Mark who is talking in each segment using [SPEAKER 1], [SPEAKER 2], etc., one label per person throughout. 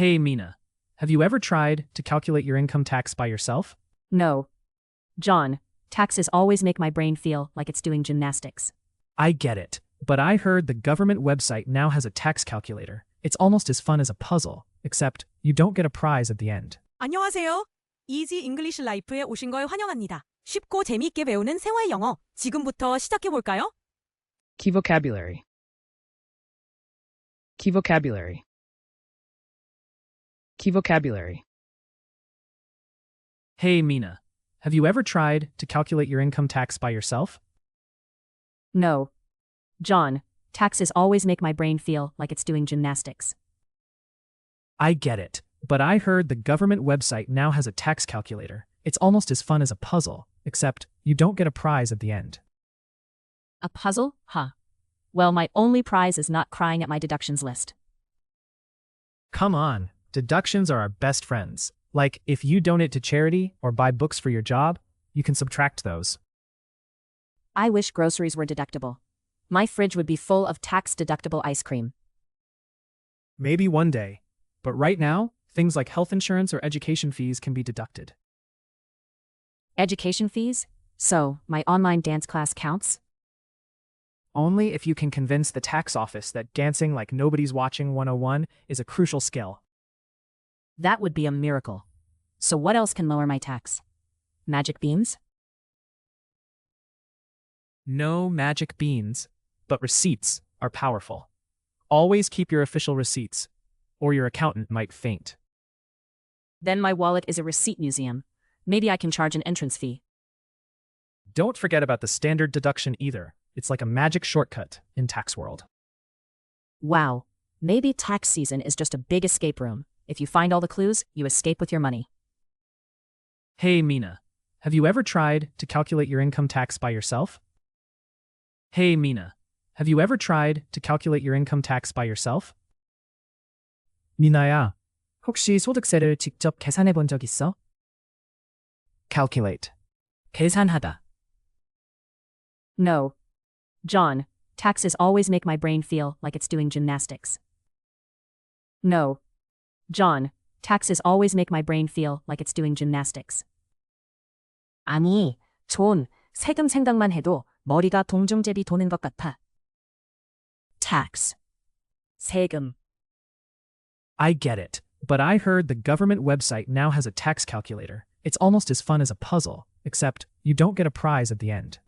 [SPEAKER 1] Hey Mina, have you ever tried to calculate your income tax by yourself?
[SPEAKER 2] No. John, taxes always make my brain feel like it's doing gymnastics.
[SPEAKER 1] I get it, but I heard the government website now has a tax calculator. It's almost as fun as a puzzle, except you don't get a prize at the end.
[SPEAKER 3] 안녕하세요. Easy English Life에 오신 걸 환영합니다. 쉽고 재미있게 배우는 생활 영어. 지금부터 시작해볼까요?
[SPEAKER 1] Key vocabulary. Key vocabulary. Key vocabulary. Hey Mina, have you ever tried to calculate your income tax by yourself?
[SPEAKER 2] No. John, taxes always make my brain feel like it's doing gymnastics.
[SPEAKER 1] I get it, but I heard the government website now has a tax calculator. It's almost as fun as a puzzle, except you don't get a prize at the end.
[SPEAKER 2] A puzzle? Huh. Well, my only prize is not crying at my deductions list.
[SPEAKER 1] Come on, deductions are our best friends. Like, if you donate to charity or buy books for your job, you can subtract those.
[SPEAKER 2] I wish groceries were deductible. My fridge would be full of tax-deductible ice cream.
[SPEAKER 1] Maybe one day, but right now, things like health insurance or education fees can be deducted.
[SPEAKER 2] Education fees? So, my online dance class counts?
[SPEAKER 1] Only if you can convince the tax office that dancing like nobody's watching 101 is a crucial skill.
[SPEAKER 2] That would be a miracle. So what else can lower my tax? Magic beans?
[SPEAKER 1] No magic beans, but receipts are powerful. Always keep your official receipts, or your accountant might faint.
[SPEAKER 2] Then my wallet is a receipt museum. Maybe I can charge an entrance fee.
[SPEAKER 1] Don't forget about the standard deduction either. It's like a magic shortcut in tax world.
[SPEAKER 2] Wow. Maybe tax season is just a big escape room. If you find all the clues, you escape with your money.
[SPEAKER 1] Hey Mina, have you ever tried to calculate your income tax by yourself? Hey Mina, have you ever tried to calculate your income tax by yourself? 미나야, 혹시 소득세를 직접 계산해 본 적 있어? Calculate. 계산하다.
[SPEAKER 2] No. John, taxes always make my brain feel like it's doing gymnastics. No. John, taxes always make my brain feel like it's doing gymnastics. 아니, 존, 세금 생각만 해도 머리가 동중제비 도는 것 같아. Tax. 세금.
[SPEAKER 1] I get it, but I heard the government website now has a tax calculator. It's almost as fun as a puzzle, except you don't get a prize at the end.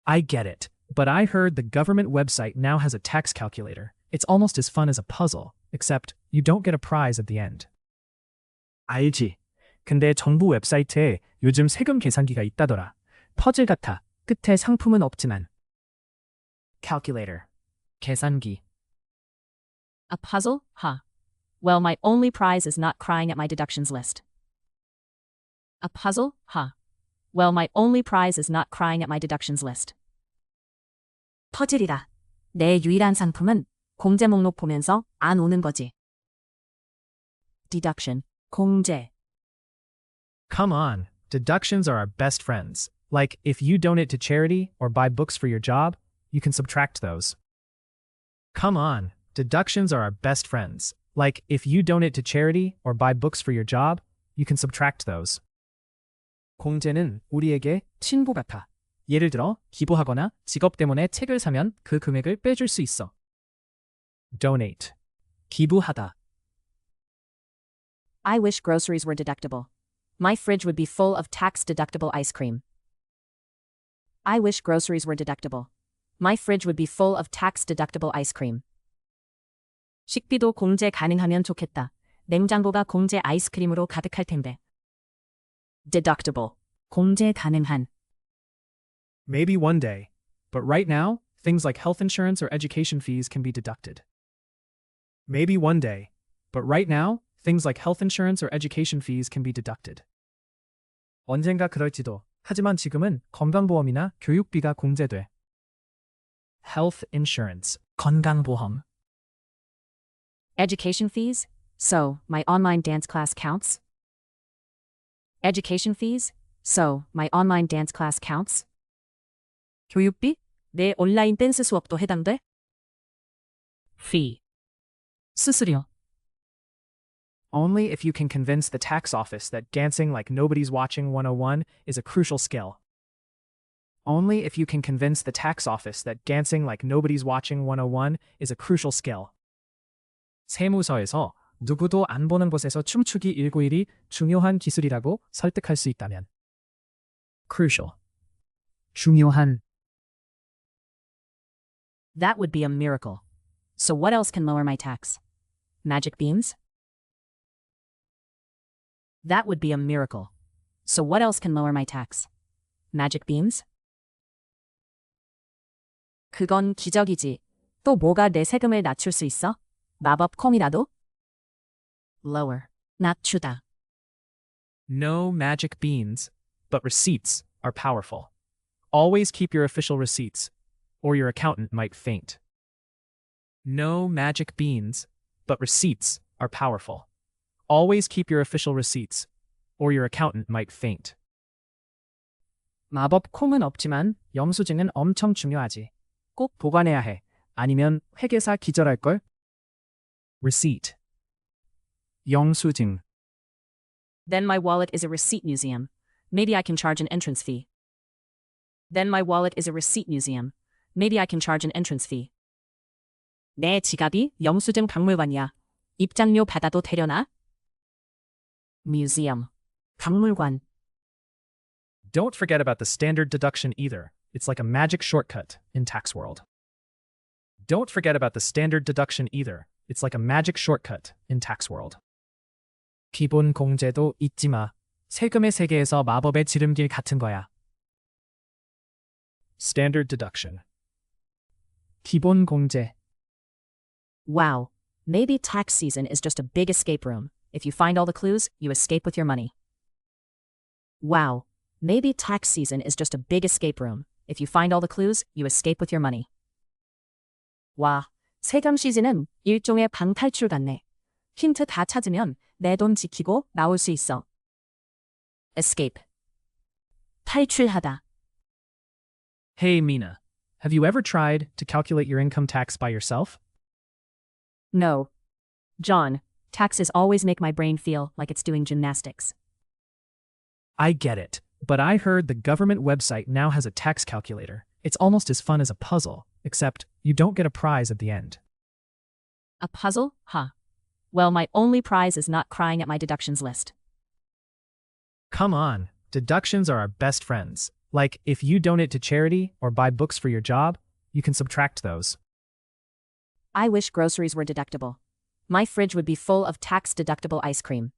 [SPEAKER 1] I get it, but I heard the government website now has a tax calculator. It's almost as fun as a puzzle, except you don't get a prize at the end. 알지. 근데 정부 웹사이트에 요즘 세금 계산기가 있다더라. 퍼즐 같아. 끝에 상품은 없지만. Calculator. 계산기.
[SPEAKER 2] A puzzle? Huh. Well, my only prize is not crying at my deductions list. A puzzle? Huh. Well, my only prize is not crying at my deductions list. 퍼즐이다. 내 유일한 상품은 공제 목록 보면서 안 오는 거지. Deduction. 공제.
[SPEAKER 1] Come on, deductions are our best friends. Like, if you donate to charity or buy books for your job, you can subtract those. Come on, deductions are our best friends. Like, if you donate to charity or buy books for your job, you can subtract those. 공제는 우리에게 친구 같아. 예를 들어, 기부하거나 직업 때문에 책을 사면 그 금액을 빼줄 수 있어. Donate. 기부하다.
[SPEAKER 2] I wish groceries were deductible. My fridge would be full of tax-deductible ice cream. I wish groceries were deductible. My fridge would be full of tax-deductible ice cream. 식비도 공제 가능하면 좋겠다. 냉장고가 공제 아이스크림으로 가득할 텐데. Deductible. 공제 가능한.
[SPEAKER 1] Maybe one day, but right now, things like health insurance or education fees can be deducted. Maybe one day, but right now, things like health insurance or education fees can be deducted. 언젠가 그럴지도. 하지만 지금은 건강보험이나 교육비가 공제돼. Health insurance. 건강보험.
[SPEAKER 2] Education fees? So, my online dance class counts? Education fees? So, my online dance class counts? 교육비? 내 온라인 댄스 수업도 해당돼? Fee. 수수료.
[SPEAKER 1] Only if you can convince the tax office that dancing like nobody's watching 101 is a crucial skill. Only if you can convince the tax office that dancing like nobody's watching 101 is a crucial skill. 세무서에서 누구도 안 보는 곳에서 춤추기 191이 중요한 기술이라고 설득할 수 있다면. Crucial. 중요한.
[SPEAKER 2] That would be a miracle. So what else can lower my tax? Magic beans? That would be a miracle. So what else can lower my tax? Magic beans? 그건 기적이지. 또 뭐가 내 세금을 낮출 수 있어? 마법 콩이라도? Lower. 낮추다.
[SPEAKER 1] No magic beans, but receipts are powerful. Always keep your official receipts, or your accountant might faint. No magic beans, but receipts are powerful. Always keep your official receipts, or your accountant might faint. 마법 콩은 없지만 영수증은 엄청 중요하지. 꼭 보관해야 해. 아니면 회계사 기절할걸? Receipt. 영수증.
[SPEAKER 2] Then my wallet is a receipt museum. Maybe I can charge an entrance fee. Then my wallet is a receipt museum. Maybe I can charge an entrance fee. 내 지갑이 영수증 박물관이야. 입장료 받아도 되려나? Museum. 박물관.
[SPEAKER 1] Don't forget about the standard deduction either. It's like a magic shortcut in tax world. Don't forget about the standard deduction either. It's like a magic shortcut in tax world. 기본 공제도 잊지 마. 세금의 세계에서 마법의 지름길 같은 거야. Standard deduction. 기본 공제.
[SPEAKER 2] Wow. Maybe tax season is just a big escape room. If you find all the clues, you escape with your money. Wow. Maybe tax season is just a big escape room. If you find all the clues, you escape with your money. 와, 세금 시즌은 일종의 방탈출 같네. 힌트 다 찾으면 내 돈 지키고 나올 수 있어. Escape. 탈출하다.
[SPEAKER 1] Hey Mina, have you ever tried to calculate your income tax by yourself?
[SPEAKER 2] No. John, taxes always make my brain feel like it's doing gymnastics.
[SPEAKER 1] I get it, but I heard the government website now has a tax calculator. It's almost as fun as a puzzle, except you don't get a prize at the end.
[SPEAKER 2] A puzzle? Huh. Well, my only prize is not crying at my deductions list.
[SPEAKER 1] Come on, deductions are our best friends. Like, if you donate to charity or buy books for your job, you can subtract those.
[SPEAKER 2] I wish groceries were deductible. My fridge would be full of tax-deductible ice cream.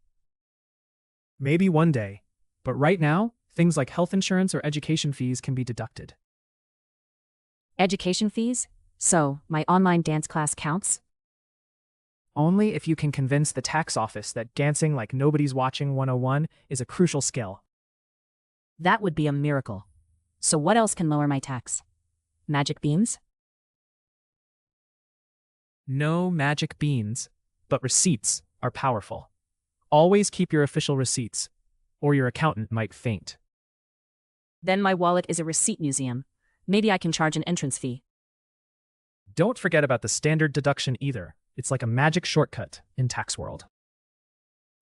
[SPEAKER 1] Maybe one day, but right now, things like health insurance or education fees can be deducted.
[SPEAKER 2] Education fees? So, my online dance class counts?
[SPEAKER 1] Only if you can convince the tax office that dancing like nobody's watching 101 is a crucial skill.
[SPEAKER 2] That would be a miracle. So what else can lower my tax? Magic beans?
[SPEAKER 1] No magic beans, but receipts are powerful. Always keep your official receipts, or your accountant might faint.
[SPEAKER 2] Then my wallet is a receipt museum. Maybe I can charge an entrance fee.
[SPEAKER 1] Don't forget about the standard deduction either. It's like a magic shortcut in tax world.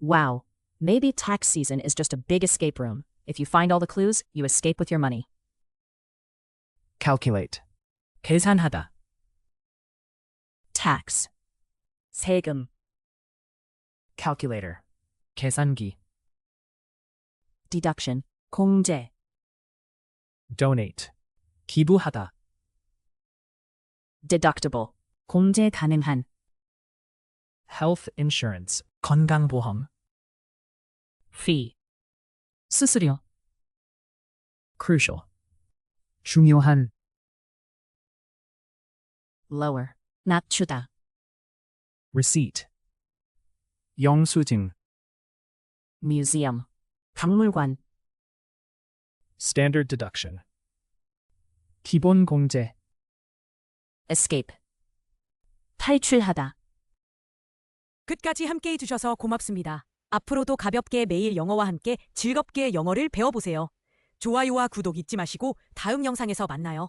[SPEAKER 2] Wow. Maybe tax season is just a big escape room. If you find all the clues, you escape with your money.
[SPEAKER 1] Calculate.
[SPEAKER 2] 계산하다. Tax. 세금.
[SPEAKER 1] Calculator. 계산기.
[SPEAKER 2] Deduction. 공제.
[SPEAKER 1] Donate. 기부하다.
[SPEAKER 2] Deductible. 공제 가능한.
[SPEAKER 1] Health insurance. 건강보험.
[SPEAKER 2] Fee. 수수료.
[SPEAKER 1] Crucial. 중요한.
[SPEAKER 2] Lower. 낮추다.
[SPEAKER 1] Receipt. 영수증.
[SPEAKER 2] Museum. 박물관.
[SPEAKER 1] Standard deduction. 기본 공제.
[SPEAKER 2] Escape. 탈출하다.
[SPEAKER 3] 끝까지 함께 해주셔서 고맙습니다. 앞으로도 가볍게 매일 영어와 함께 즐겁게 영어를 배워보세요. 좋아요와 구독 잊지 마시고 다음 영상에서 만나요.